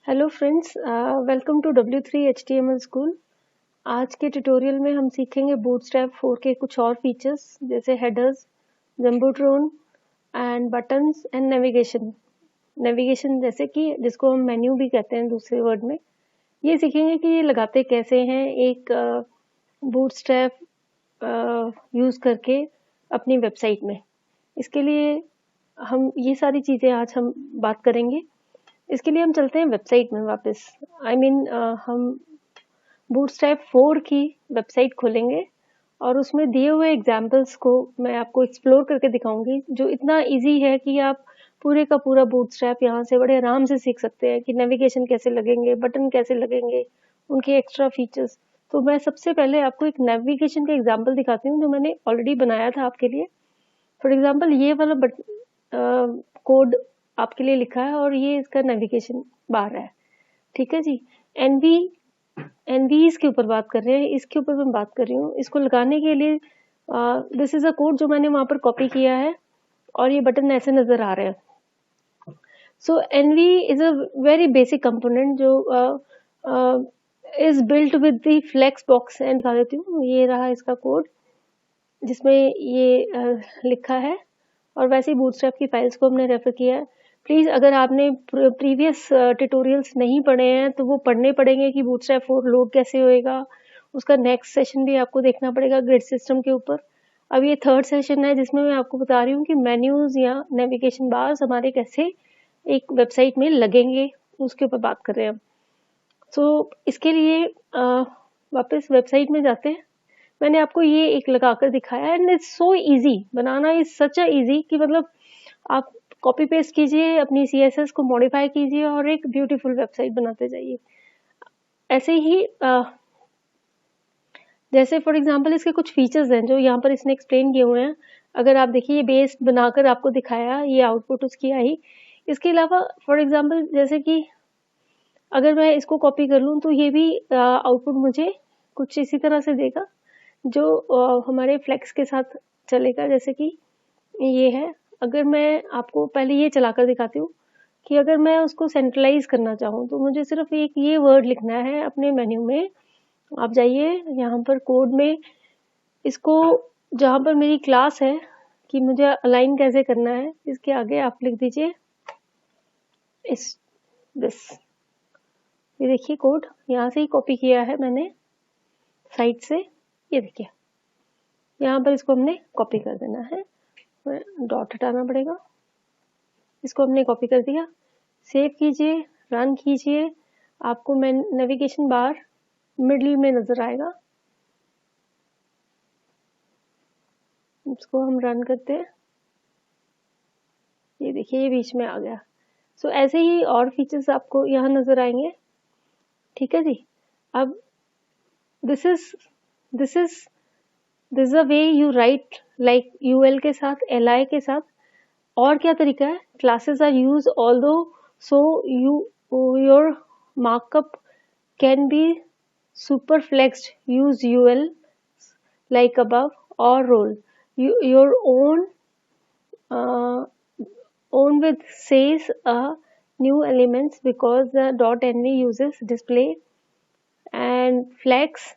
Hello friends, welcome to W3 HTML school. आज के tutorial में हम सीखेंगे बूटस्ट्रैप 4 के कुछ और फीचर्स जैसे headers, Jumbotron and buttons and navigation जैसे कि जिसको हम मेन्यू भी कहते हैं दूसरे वर्ड में। ये सीखेंगे कि ये लगाते कैसे हैं एक बूटस्ट्रैप यूज़ करके अपनी वेबसाइट में। इसके लिए हम ये सारी चीज़ें आज हम बात करेंगे। इसके लिए हम चलते हैं वेबसाइट में वापस। हम बूटस्ट्रैप 4 की वेबसाइट खोलेंगे और उसमें दिए हुए एग्जाम्पल्स को मैं आपको एक्सप्लोर करके दिखाऊंगी, जो इतना इजी है कि आप पूरे का पूरा बूटस्ट्रैप यहाँ से बड़े आराम से सीख सकते हैं कि नेविगेशन कैसे लगेंगे, बटन कैसे लगेंगे, उनके एक्स्ट्रा फीचर्स। तो मैं सबसे पहले आपको एक नेविगेशन का एग्जाम्पल दिखाती हूँ जो मैंने ऑलरेडी बनाया था आपके लिए। फॉर एग्जाम्पल ये वाला कोड आपके लिए लिखा है और ये इसका नेविगेशन बार है, ठीक है जी। एनवी इसके ऊपर बात कर रहे हैं, इसके ऊपर मैं बात कर रही हूँ। इसको लगाने के लिए दिस इज अ कोड जो मैंने वहां पर कॉपी किया है और ये बटन ऐसे नजर आ रहे हैं। So NV is a very basic component जो is built with the flex box and दिखा देती हूँ। ये रहा इसका कोड जिसमें ये लिखा है और वैसे ही बूटस्ट्रैप की फाइल्स को हमने रेफर किया है। प्लीज अगर आपने प्रीवियस ट्यूटोरियल्स नहीं पढ़े हैं तो वो पढ़ने पड़ेंगे कि बूटस्ट्रैप 4 लोड कैसे होएगा। उसका नेक्स्ट सेशन भी आपको देखना पड़ेगा ग्रिड सिस्टम के ऊपर। अब ये थर्ड सेशन है जिसमें मैं आपको बता रही हूँ कि मेन्यूज या नेविगेशन बार्स हमारे कैसे एक वेबसाइट में लगेंगे, उसके ऊपर बात कर रहे हैं हम। सो इसके लिए वापस वेबसाइट में जाते हैं। मैंने आपको ये एक लगाकर दिखाया and it's so easy. Banana is such a easy कि मतलब आप कॉपी पेस्ट कीजिए, अपनी CSS को मॉडिफाई कीजिए और एक ब्यूटीफुल वेबसाइट बनाते जाइए। ऐसे ही जैसे फॉर एग्जांपल इसके कुछ फीचर्स हैं जो यहाँ पर इसने एक्सप्लेन किए हुए हैं। अगर आप देखिए ये बेस बनाकर आपको दिखाया, ये आउटपुट उसकी आई। इसके अलावा फॉर एग्जांपल जैसे कि अगर मैं इसको कॉपी कर लूँ तो ये भी आउटपुट मुझे कुछ इसी तरह से देगा जो हमारे फ्लेक्स के साथ चलेगा। जैसे कि ये है, अगर मैं आपको पहले ये चलाकर दिखाती हूँ कि अगर मैं उसको सेंट्रलाइज करना चाहूँ तो मुझे सिर्फ एक ये वर्ड लिखना है अपने मेन्यू में। आप जाइए यहाँ पर कोड में, इसको जहाँ पर मेरी क्लास है कि मुझे अलाइन कैसे करना है, इसके आगे आप लिख दीजिए दिस। ये देखिए कोड यहाँ से ही कॉपी किया है मैंने साइट से। ये देखिए यहाँ पर इसको हमने कॉपी कर देना है, डॉट हटाना पड़ेगा। इसको हमने कॉपी कर दिया, सेव कीजिए, रन कीजिए। आपको नेविगेशन बार मिडिल में नजर आएगा। इसको हम रन करते हैं, ये देखिए ये बीच में आ गया। सो ऐसे ही और फीचर्स आपको यहाँ नजर आएंगे, ठीक है जी। अब this is a way you right like UL के साथ, LI के साथ। और क्या तरीका है, classes are use although so your markup can be superflexed. Use UL like above or roll your own with says new elements because the .nv uses display and flex.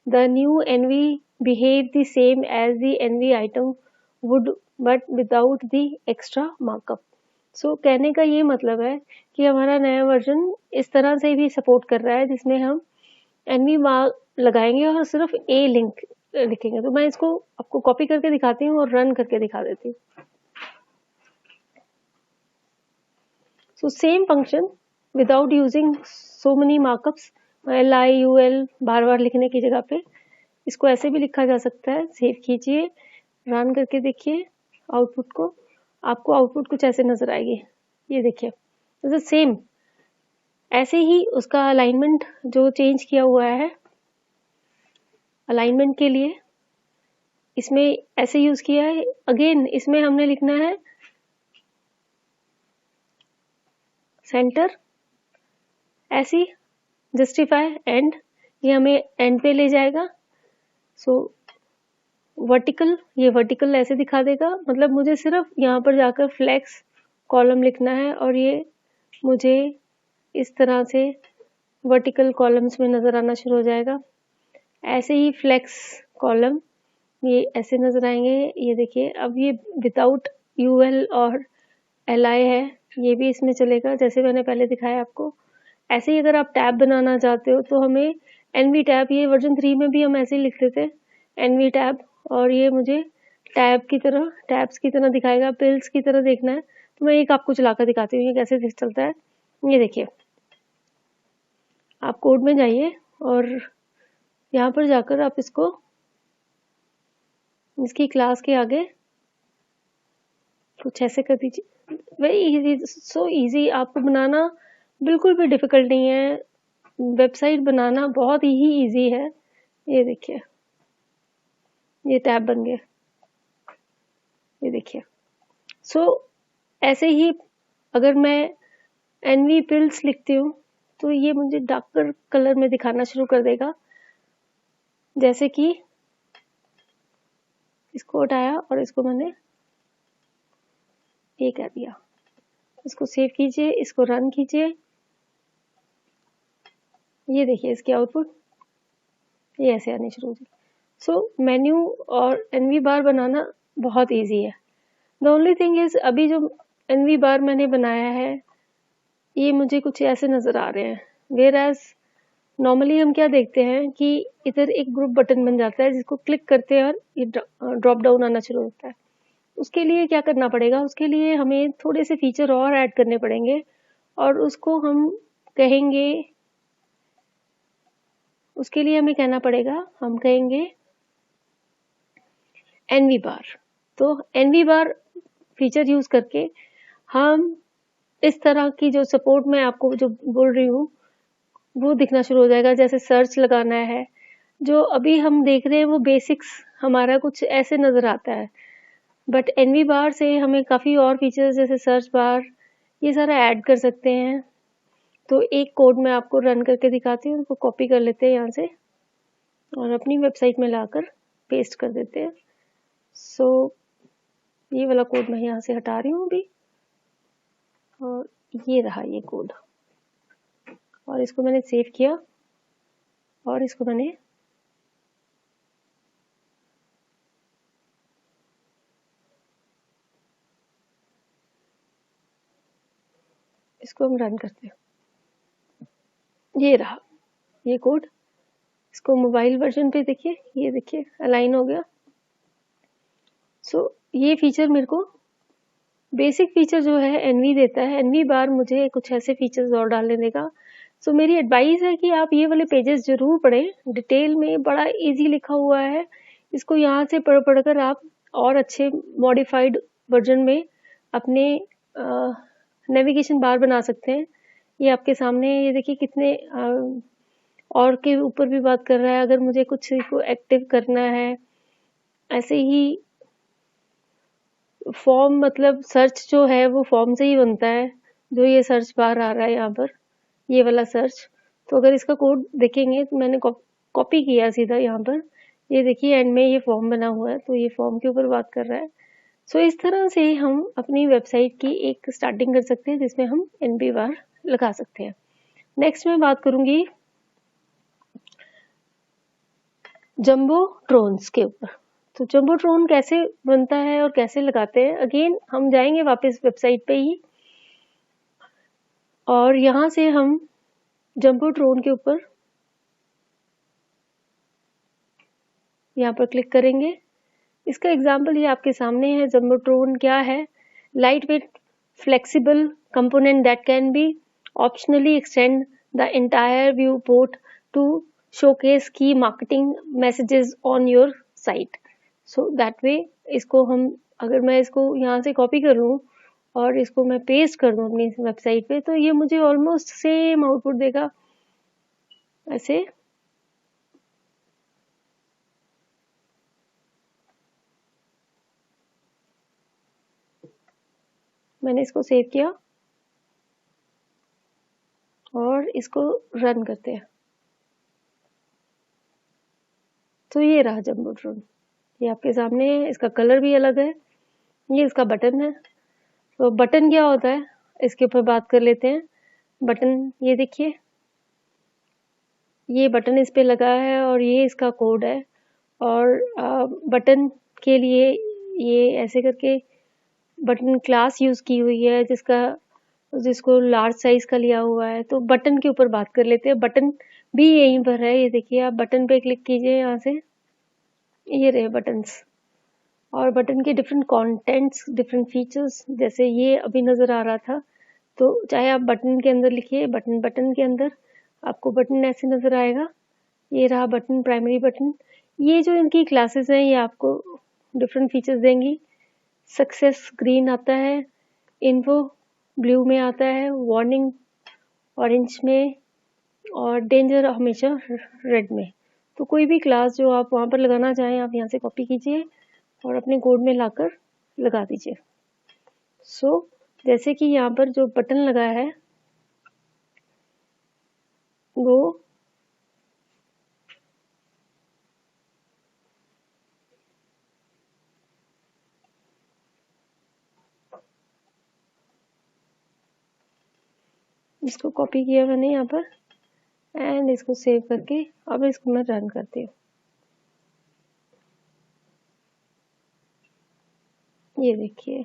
The new nv behave the same as the nv item would but without the extra markup. सो कहने का ये मतलब है कि हमारा नया version इस तरह से भी सपोर्ट कर रहा है जिसमें हम एनवी मार्क लगाएंगे और सिर्फ ए लिंक लिखेंगे। तो मैं इसको आपको कॉपी करके दिखाती हूँ और रन करके दिखा देती हूँ। So same function without using so many markups, LI UL बार बार लिखने की जगह पे इसको ऐसे भी लिखा जा सकता है। सेव कीजिए, रन करके देखिए आउटपुट को, आपको आउटपुट कुछ ऐसे नजर आएगी। ये देखिए सेम ऐसे ही उसका अलाइनमेंट जो चेंज किया हुआ है, अलाइनमेंट के लिए इसमें ऐसे यूज किया है। अगेन इसमें हमने लिखना है सेंटर, ऐसी जस्टिफाई एंड, ये हमें एंड पे ले जाएगा। सो वर्टिकल, ये वर्टिकल ऐसे दिखा देगा, मतलब मुझे सिर्फ यहाँ पर जाकर फ्लेक्स कॉलम लिखना है और ये मुझे इस तरह से वर्टिकल कॉलम्स में नज़र आना शुरू हो जाएगा। ऐसे ही फ्लेक्स कॉलम ये ऐसे नज़र आएंगे। ये देखिए, अब ये विदाउट यूएल और एलआई है, ये भी इसमें चलेगा जैसे मैंने पहले दिखाया आपको। ऐसे ही अगर आप टैब बनाना चाहते हो तो हमें एनवी टैब, ये वर्जन 3 में भी हम ऐसे ही लिखते थे एनवी टैब, और ये मुझे टैब्स की तरह दिखाएगा, पिल्स की तरह देखना है तो मैं एक आपको चलाकर दिखाती हूँ ये कैसे चलता है। ये देखिए, आप कोड में जाइए और यहाँ पर जाकर आप इसको इसकी क्लास के आगे कुछ ऐसे कर दीजिए। वेरी इजी, सो इजी, आपको बनाना बिल्कुल भी डिफिकल्ट नहीं है। वेबसाइट बनाना बहुत ही इजी है। ये देखिए, ये टैब बन गया। ये देखिए, सो ऐसे ही अगर मैं एनवी पिल्स लिखती हूँ तो ये मुझे डार्कर कलर में दिखाना शुरू कर देगा। जैसे कि इसको हटाया और इसको मैंने ये कर दिया। इसको सेव कीजिए, इसको रन कीजिए। ये देखिए इसकी आउटपुट ये ऐसे आनी शुरू होगी। सो मेन्यू और एनवी बार बनाना बहुत इजी है। द ओनली थिंग इज, अभी जो एनवी बार मैंने बनाया है ये मुझे कुछ ऐसे नजर आ रहे हैं, वेयर एज नॉर्मली हम क्या देखते हैं कि इधर एक ग्रुप बटन बन जाता है जिसको क्लिक करते हैं और ये ड्रॉप डाउन आना शुरू होता है। उसके लिए क्या करना पड़ेगा, उसके लिए हमें थोड़े से फीचर और ऐड करने पड़ेंगे और उसको हम कहेंगे, उसके लिए हमें कहना पड़ेगा, हम कहेंगे एनवी बार। तो एनवी बार फीचर यूज करके हम इस तरह की जो सपोर्ट मैं आपको जो बोल रही हूँ वो दिखना शुरू हो जाएगा। जैसे सर्च लगाना है, जो अभी हम देख रहे हैं वो बेसिक्स हमारा कुछ ऐसे नजर आता है, बट एनवी बार से हमें काफी और फीचर्स जैसे सर्च बार ये सारा ऐड कर सकते हैं। तो एक कोड मैं आपको रन करके दिखाती हूँ, उसको कॉपी कर लेते हैं यहाँ से और अपनी वेबसाइट में लाकर पेस्ट कर देते हैं। सो ये वाला कोड मैं यहाँ से हटा रही हूँ अभी, और ये रहा ये कोड, और इसको मैंने सेव किया और इसको मैंने इसको हम रन करते हैं। ये रहा ये कोड, इसको मोबाइल वर्जन पे देखिए, ये देखिए अलाइन हो गया। सो ये फीचर मेरे को बेसिक फीचर जो है एनवी देता है। एनवी बार मुझे कुछ ऐसे फीचर्स और डालने देगा। सो मेरी एडवाइस है कि आप ये वाले पेजेस जरूर पढ़ें, डिटेल में बड़ा इजी लिखा हुआ है। इसको यहाँ से पढ़ पढ़कर आप और अच्छे मॉडिफाइड वर्जन में अपने नेविगेशन बार बना सकते हैं। ये आपके सामने ये देखिए कितने और के ऊपर भी बात कर रहा है। अगर मुझे कुछ को एक्टिव करना है, ऐसे ही फॉर्म, मतलब सर्च जो है वो फॉर्म से ही बनता है। जो ये सर्च बार आ रहा है यहाँ पर, ये वाला सर्च, तो अगर इसका कोड देखेंगे तो मैंने कॉपी किया सीधा यहाँ पर। ये देखिए एंड में ये फॉर्म बना हुआ है, तो ये फॉर्म के ऊपर बात कर रहा है। सो इस तरह से हम अपनी वेबसाइट की एक स्टार्टिंग कर सकते हैं जिसमें हम एनवी बार लगा सकते हैं। नेक्स्ट मैं बात करूंगी जंबो ट्रोन्स के ऊपर। तो जंबो ट्रोन कैसे बनता है और कैसे लगाते हैं, अगेन हम जाएंगे वापस वेबसाइट पे ही, और यहाँ से हम जंबो ट्रोन के ऊपर यहाँ पर क्लिक करेंगे। इसका एग्जाम्पल ये आपके सामने है। जंबो ट्रोन क्या है? Lightweight flexible component that can be optionally extend the entire viewport to showcase की marketing messages on your site. So that way इसको हम, अगर मैं इसको यहाँ से कॉपी करूँ और इसको मैं पेस्ट कर दूँ अपनी वेबसाइट पे, तो ये मुझे ऑलमोस्ट सेम आउटपुट देगा। ऐसे मैंने इसको सेव किया और इसको रन करते हैं। तो ये रहा जंबो ट्रोन, ये आपके सामने है। इसका कलर भी अलग है। ये इसका बटन है। तो बटन क्या होता है इसके ऊपर बात कर लेते हैं। बटन ये देखिए, ये बटन इस पे लगा है और ये इसका कोड है। और बटन के लिए ये ऐसे करके बटन क्लास यूज की हुई है जिसको लार्ज साइज का लिया हुआ है। तो बटन के ऊपर बात कर लेते हैं। बटन भी यहीं पर है, ये देखिए, आप बटन पे क्लिक कीजिए यहाँ से, ये रहे बटन्स। और बटन के डिफरेंट कंटेंट्स, डिफरेंट फीचर्स, जैसे ये अभी नजर आ रहा था, तो चाहे आप बटन के अंदर लिखिए, बटन के अंदर आपको बटन ऐसे नजर आएगा। ये रहा बटन, प्राइमरी बटन। ये जो इनकी क्लासेस हैं ये आपको डिफरेंट फीचर्स देंगी। सक्सेस ग्रीन आता है, इन्फो ब्लू में आता है, वार्निंग ऑरेंज में, और डेंजर हमेशा रेड में। तो कोई भी क्लास जो आप वहाँ पर लगाना चाहें, आप यहाँ से कॉपी कीजिए और अपने कोड में लाकर लगा दीजिए। सो जैसे कि यहाँ पर जो बटन लगा है वो इसको कॉपी किया मैंने यहाँ पर, एंड इसको सेव करके अब इसको मैं रन करती हूँ। ये देखिए,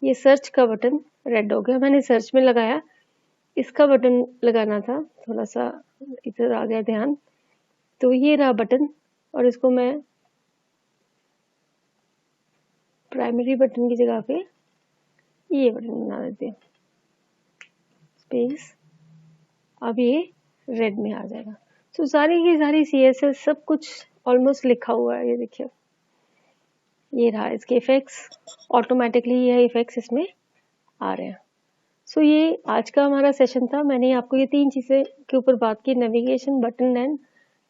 ये सर्च का बटन रेड हो गया, मैंने सर्च में लगाया, इसका बटन लगाना था, थोड़ा सा इधर आ गया ध्यान। तो ये रहा बटन, और इसको मैं प्राइमरी बटन की जगह पे ये बटन बना देती हूँ, स्पेस। अब ये रेड में आ जाएगा। तो सारी की सारी CSS सब कुछ ऑलमोस्ट लिखा हुआ है, ये देखिए, ये रहा इसके इफेक्ट्स, ऑटोमेटिकली ये इफेक्ट्स इसमें आ रहे हैं। सो ये आज का हमारा सेशन था। मैंने आपको ये 3 चीज़ें के ऊपर बात की, नेविगेशन, बटन एंड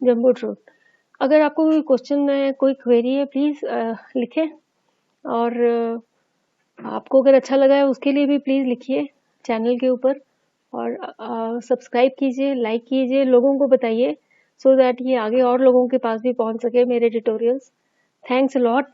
जंबोट्रोन। अगर आपको कोई क्वेश्चन है, कोई क्वेरी है, प्लीज़ लिखें। और आपको अगर अच्छा लगा है उसके लिए भी प्लीज़ लिखिए चैनल के ऊपर, और सब्सक्राइब कीजिए, लाइक कीजिए, लोगों को बताइए, सो दैट ये आगे और लोगों के पास भी पहुंच सके मेरे ट्यूटोरियल्स। Thanks a lot.